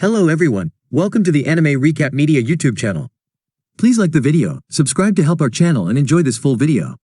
Hello everyone, welcome to the Anime Recap Media YouTube channel. Please like the video, subscribe to help our channel and enjoy this full video.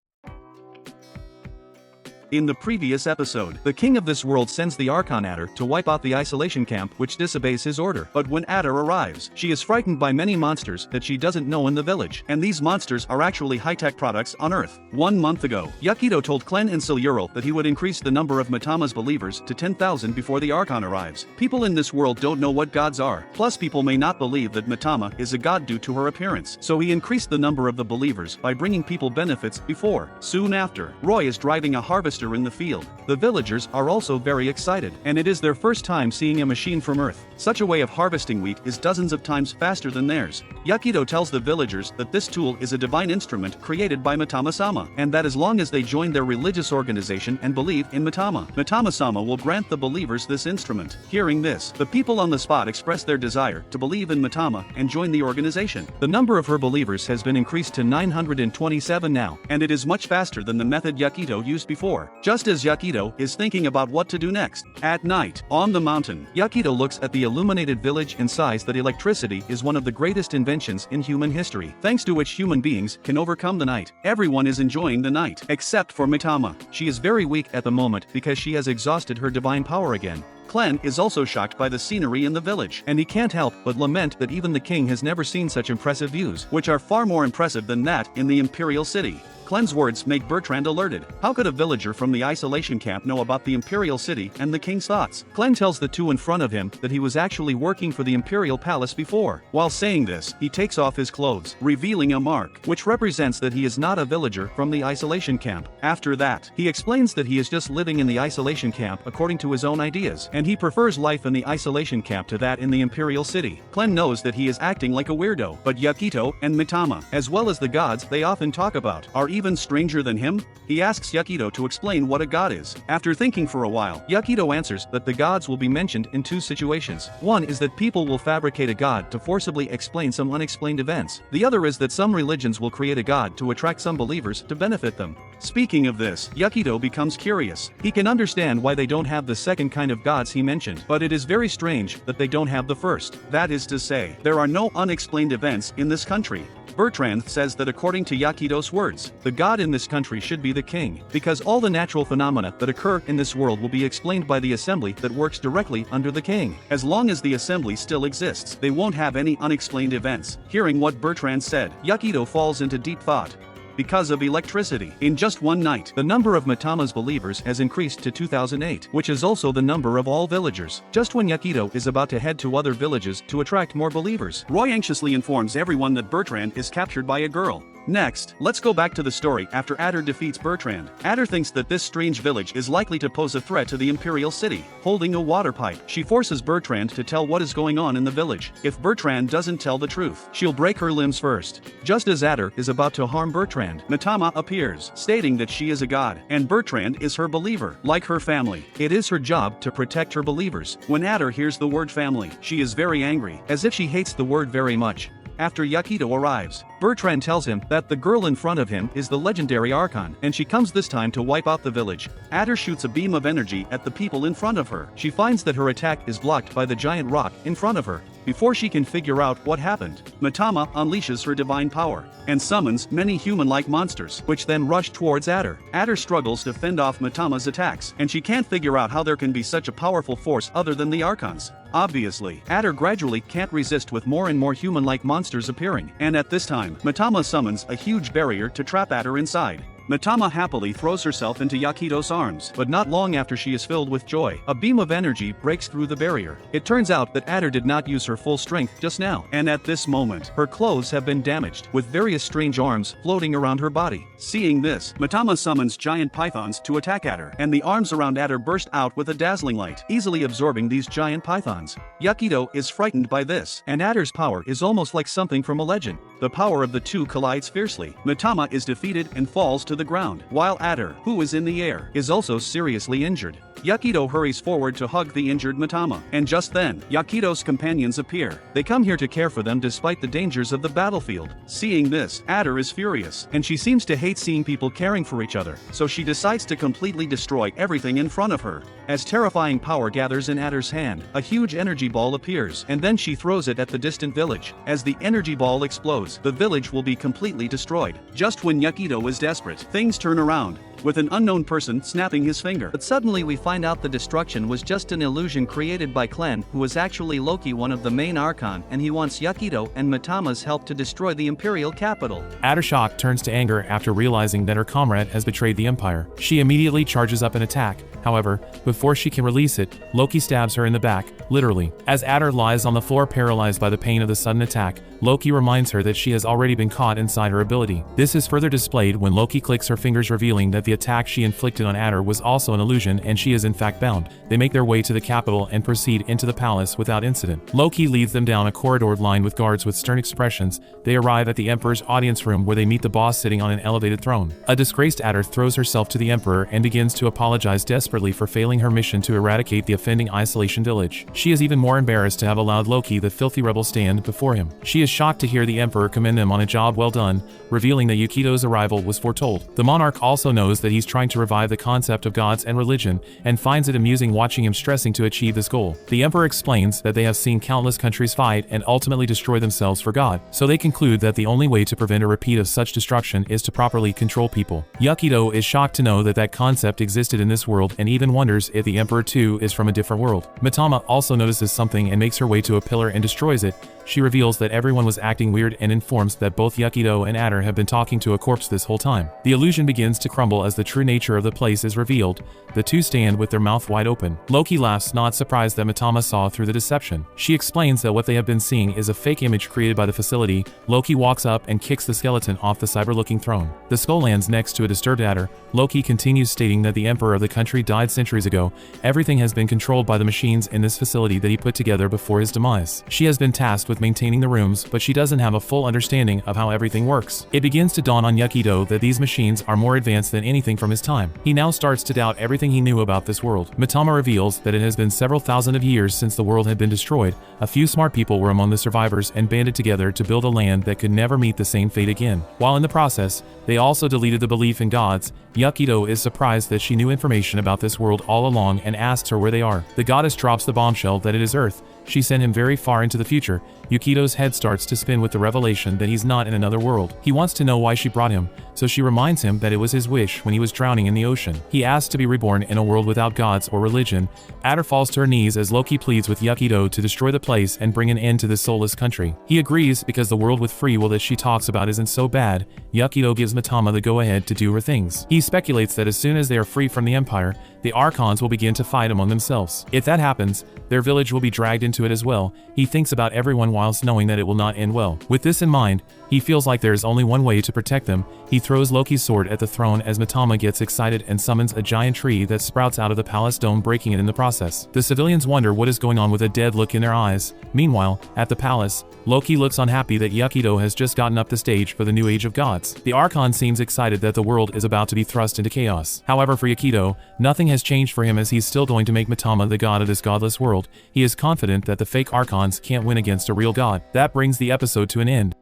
In the previous episode, the king of this world sends the Archon Adder to wipe out the isolation camp which disobeys his order. But when Adder arrives, she is frightened by many monsters that she doesn't know in the village. And these monsters are actually high-tech products on Earth. 1 month ago, Yakido told Klen and Siluro that he would increase the number of Matama's believers to 10,000 before the Archon arrives. People in this world don't know what gods are. Plus people may not believe that Matama is a god due to her appearance. So he increased the number of the believers by bringing people benefits before. Soon after, Roy is driving a harvester in the field. The villagers are also very excited, and it is their first time seeing a machine from Earth. Such a way of harvesting wheat is dozens of times faster than theirs. Yakido tells the villagers that this tool is a divine instrument created by Matama-sama, and that as long as they join their religious organization and believe in Matama, Matama-sama will grant the believers this instrument. Hearing this, the people on the spot express their desire to believe in Matama and join the organization. The number of her believers has been increased to 927 now, and it is much faster than the method Yakido used before. Just as Yakido is thinking about what to do next. At night, on the mountain, Yakido looks at the illuminated village and sighs that electricity is one of the greatest inventions in human history, thanks to which human beings can overcome the night. Everyone is enjoying the night, except for Mitama. She is very weak at the moment because she has exhausted her divine power again. Klen is also shocked by the scenery in the village, and he can't help but lament that even the king has never seen such impressive views, which are far more impressive than that in the Imperial City. Klen's words make Bertrand alerted. How could a villager from the isolation camp know about the Imperial City and the king's thoughts? Klen tells the two in front of him that he was actually working for the Imperial Palace before. While saying this, he takes off his clothes, revealing a mark, which represents that he is not a villager from the isolation camp. After that, he explains that he is just living in the isolation camp according to his own ideas, and he prefers life in the isolation camp to that in the Imperial City. Klen knows that he is acting like a weirdo, but Yakido and Mitama, as well as the gods they often talk about, are even stranger than him? He asks Yakido to explain what a god is. After thinking for a while, Yakido answers that the gods will be mentioned in two situations. One is that people will fabricate a god to forcibly explain some unexplained events. The other is that some religions will create a god to attract some believers to benefit them. Speaking of this, Yakido becomes curious. He can understand why they don't have the second kind of gods he mentioned, but it is very strange that they don't have the first. That is to say, there are no unexplained events in this country. Bertrand says that according to Yakido's words, the god in this country should be the king, because all the natural phenomena that occur in this world will be explained by the assembly that works directly under the king. As long as the assembly still exists, they won't have any unexplained events. Hearing what Bertrand said, Yakido falls into deep thought. Because of electricity. In just one night, the number of Matama's believers has increased to 2008, which is also the number of all villagers. Just when Yakido is about to head to other villages to attract more believers, Roy anxiously informs everyone that Bertrand is captured by a girl. Next, let's go back to the story after Adder defeats Bertrand. Adder thinks that this strange village is likely to pose a threat to the Imperial City. Holding a water pipe, she forces Bertrand to tell what is going on in the village. If Bertrand doesn't tell the truth, she'll break her limbs first. Just as Adder is about to harm Bertrand, Mitama appears, stating that she is a god, and Bertrand is her believer. Like her family, it is her job to protect her believers. When Adder hears the word family, she is very angry, as if she hates the word very much. After Yakido arrives, Bertrand tells him that the girl in front of him is the legendary Archon, and she comes this time to wipe out the village. Adder shoots a beam of energy at the people in front of her. She finds that her attack is blocked by the giant rock in front of her. Before she can figure out what happened, Mitama unleashes her divine power, and summons many human-like monsters, which then rush towards Adder. Adder struggles to fend off Mitama's attacks, and she can't figure out how there can be such a powerful force other than the Archons. Obviously, Adder gradually can't resist with more and more human-like monsters appearing, and at this time, Mitama summons a huge barrier to trap Adder inside. Mitama happily throws herself into Yakido's arms, but not long after she is filled with joy, a beam of energy breaks through the barrier. It turns out that Adder did not use her full strength just now, and at this moment, her clothes have been damaged, with various strange arms floating around her body. Seeing this, Mitama summons giant pythons to attack Adder, and the arms around Adder burst out with a dazzling light, easily absorbing these giant pythons. Yakido is frightened by this, and Adder's power is almost like something from a legend. The power of the two collides fiercely. Mitama is defeated and falls to to the ground, while Adder, who is in the air, is also seriously injured. Yakido hurries forward to hug the injured Mitama, and just then, Yakido's companions appear. They come here to care for them despite the dangers of the battlefield. Seeing this, Adder is furious, and she seems to hate seeing people caring for each other, so she decides to completely destroy everything in front of her. As terrifying power gathers in Adder's hand, a huge energy ball appears, and then she throws it at the distant village. As the energy ball explodes, the village will be completely destroyed. Just when Yakido is desperate, things turn around, with an unknown person snapping his finger. But suddenly we find out the destruction was just an illusion created by Klen, who is actually Loki, one of the main Archon, and he wants Yakido and Mitama's help to destroy the Imperial capital. Adder shock turns to anger after realizing that her comrade has betrayed the Empire. She immediately charges up an attack. However, before she can release it, Loki stabs her in the back, literally. As Adder lies on the floor paralyzed by the pain of the sudden attack, Loki reminds her that she has already been caught inside her ability. This is further displayed when Loki clicks her fingers, revealing that the attack she inflicted on Adder was also an illusion and she is in fact bound. They make their way to the capital and proceed into the palace without incident. Loki leads them down a corridor lined with guards with stern expressions. They arrive at the Emperor's audience room where they meet the boss sitting on an elevated throne. A disgraced Adder throws herself to the Emperor and begins to apologize desperately for failing her mission to eradicate the offending isolation village. She is even more embarrassed to have allowed Loki, the filthy rebel, stand before him. She is shocked to hear the Emperor commend them on a job well done, revealing that Yakido's arrival was foretold. The monarch also knows that he's trying to revive the concept of gods and religion, and finds it amusing watching him stressing to achieve this goal. The Emperor explains that they have seen countless countries fight and ultimately destroy themselves for God, so they conclude that the only way to prevent a repeat of such destruction is to properly control people. Yakido is shocked to know that that concept existed in this world and even wonders if the Emperor too is from a different world. Mitama also notices something and makes her way to a pillar and destroys it. She reveals that everyone was acting weird and informs that both Yakido and Adder have been talking to a corpse this whole time. The illusion begins to crumble as the true nature of the place is revealed. The two stand with their mouth wide open. Loki laughs, not surprised that Mitama saw through the deception. She explains that what they have been seeing is a fake image created by the facility. Loki walks up and kicks the skeleton off the cyber-looking throne. The skull lands next to a disturbed Adder. Loki continues, stating that the Emperor of the country died centuries ago. Everything has been controlled by the machines in this facility that he put together before his demise. She has been tasked with maintaining the rooms, but she doesn't have a full understanding of how everything works. It begins to dawn on Yakido that these machines are more advanced than anything from his time. He now starts to doubt everything he knew about this world. Mitama reveals that it has been several thousand of years since the world had been destroyed. A few smart people were among the survivors and banded together to build a land that could never meet the same fate again. While in the process, they also deleted the belief in gods. Yakido is surprised that she knew information about this world all along and asks her where they are. The goddess drops the bombshell that it is Earth. She sent him very far into the future. Yakido's head starts to spin with the revelation that he's not in another world. He wants to know why she brought him, so she reminds him that it was his wish when he was drowning in the ocean. He asks to be reborn in a world without gods or religion. Adder falls to her knees as Loki pleads with Yakido to destroy the place and bring an end to this soulless country. He agrees because the world with free will that she talks about isn't so bad. Yakido gives Mitama the go-ahead to do her things. He speculates that as soon as they are free from the Empire, the Archons will begin to fight among themselves. If that happens, their village will be dragged into it as well. He thinks about everyone whilst knowing that it will not end well. With this in mind, he feels like there is only one way to protect them. He throws Loki's sword at the throne as Mitama gets excited and summons a giant tree that sprouts out of the palace dome, breaking it in the process. The civilians wonder what is going on with a dead look in their eyes. Meanwhile, at the palace, Loki looks unhappy that Yakido has just gotten up the stage for the new age of gods. The Archon seems excited that the world is about to be thrust into chaos. However, for Yakido, nothing has changed for him as he's still going to make Mitama the god of this godless world. He is confident that the fake Archons can't win against a real god. That brings the episode to an end.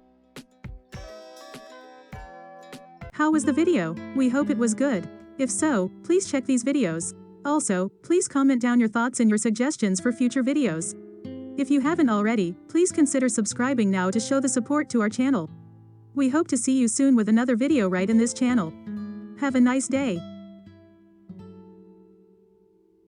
How was the video? We hope it was good. If so, please check these videos. Also, please comment down your thoughts and your suggestions for future videos. If you haven't already, please consider subscribing now to show the support to our channel. We hope to see you soon with another video right in this channel. Have a nice day.